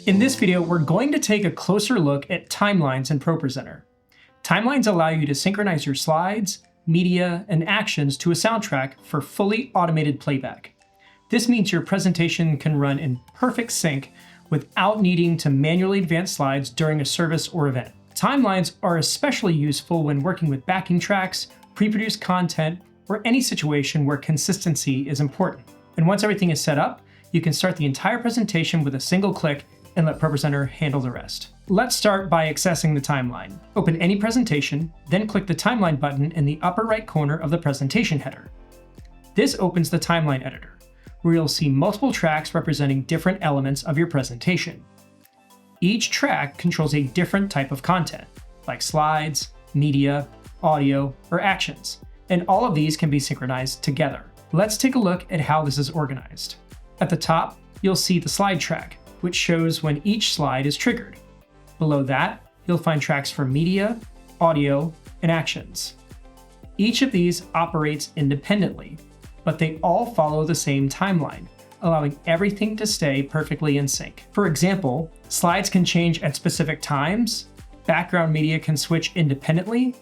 In this video, we're going to take a closer look at timelines in ProPresenter. Timelines allow you to synchronize your slides, media, and actions to a soundtrack for fully automated playback. This means your presentation can run in perfect sync without needing to manually advance slides during a service or event. Timelines are especially useful when working with backing tracks, pre-produced content, or any situation where consistency is important. And once everything is set up, you can start the entire presentation with a single click and let ProPresenter handle the rest. Let's start by accessing the timeline. Open any presentation, then click the timeline button in the upper right corner of the presentation header. This opens the timeline editor, where you'll see multiple tracks representing different elements of your presentation. Each track controls a different type of content, like slides, media, audio, or actions, and all of these can be synchronized together. Let's take a look at how this is organized. At the top, you'll see the slide track, which shows when each slide is triggered. Below that, you'll find tracks for media, audio, and actions. Each of these operates independently, but they all follow the same timeline, allowing everything to stay perfectly in sync. For example, slides can change at specific times, background media can switch independently,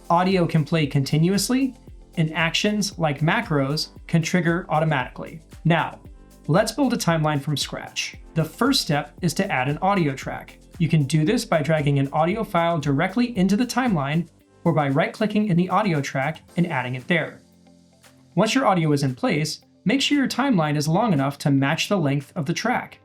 audio can play continuously, and actions like macros can trigger automatically. Now, let's build a timeline from scratch. The first step is to add an audio track. You can do this by dragging an audio file directly into the timeline or by right-clicking in the audio track and adding it there. Once your audio is in place, make sure your timeline is long enough to match the length of the track.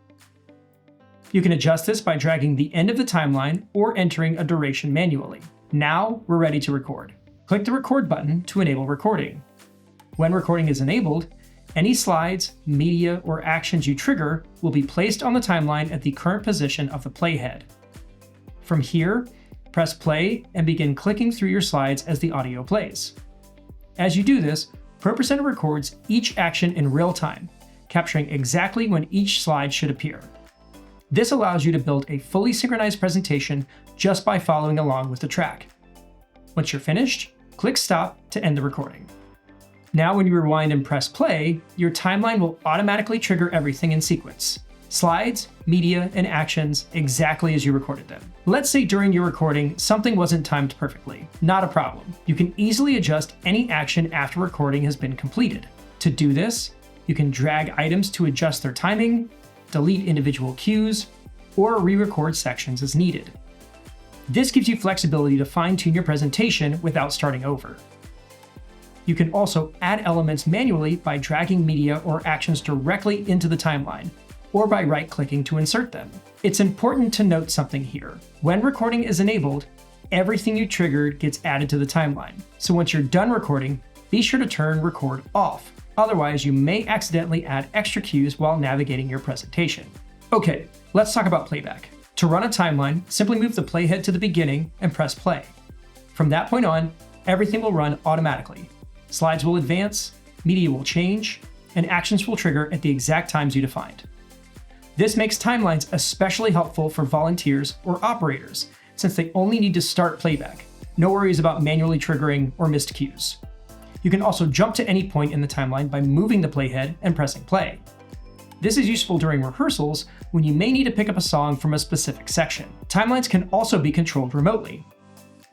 You can adjust this by dragging the end of the timeline or entering a duration manually. Now we're ready to record. Click the record button to enable recording. When recording is enabled, any slides, media, or actions you trigger will be placed on the timeline at the current position of the playhead. From here, press play and begin clicking through your slides as the audio plays. As you do this, ProPresenter records each action in real time, capturing exactly when each slide should appear. This allows you to build a fully synchronized presentation just by following along with the track. Once you're finished, click stop to end the recording. Now when you rewind and press play, your timeline will automatically trigger everything in sequence. Slides, media, and actions exactly as you recorded them. Let's say during your recording, something wasn't timed perfectly. Not a problem. You can easily adjust any action after recording has been completed. To do this, you can drag items to adjust their timing, delete individual cues, or re-record sections as needed. This gives you flexibility to fine-tune your presentation without starting over. You can also add elements manually by dragging media or actions directly into the timeline, or by right-clicking to insert them. It's important to note something here. When recording is enabled, everything you triggered gets added to the timeline. So once you're done recording, be sure to turn record off. Otherwise, you may accidentally add extra cues while navigating your presentation. Okay, let's talk about playback. To run a timeline, simply move the playhead to the beginning and press play. From that point on, everything will run automatically. Slides will advance, media will change, and actions will trigger at the exact times you defined. This makes timelines especially helpful for volunteers or operators, since they only need to start playback. No worries about manually triggering or missed cues. You can also jump to any point in the timeline by moving the playhead and pressing play. This is useful during rehearsals when you may need to pick up a song from a specific section. Timelines can also be controlled remotely.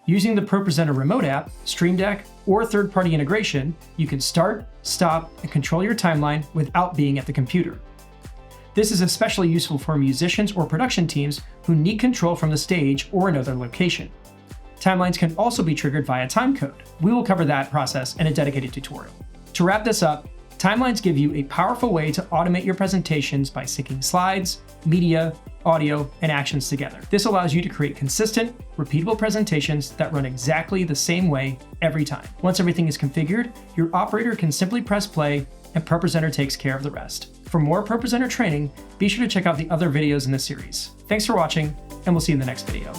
Using the ProPresenter Remote app, Stream Deck, or third-party integration, you can start, stop, and control your timeline without being at the computer. This is especially useful for musicians or production teams who need control from the stage or another location. Timelines can also be triggered via timecode. We will cover that process in a dedicated tutorial. To wrap this up, timelines give you a powerful way to automate your presentations by syncing slides, media, audio, and actions together. This allows you to create consistent, repeatable presentations that run exactly the same way every time. Once everything is configured, your operator can simply press play and ProPresenter takes care of the rest. For more ProPresenter training, be sure to check out the other videos in this series. Thanks for watching, and we'll see you in the next video.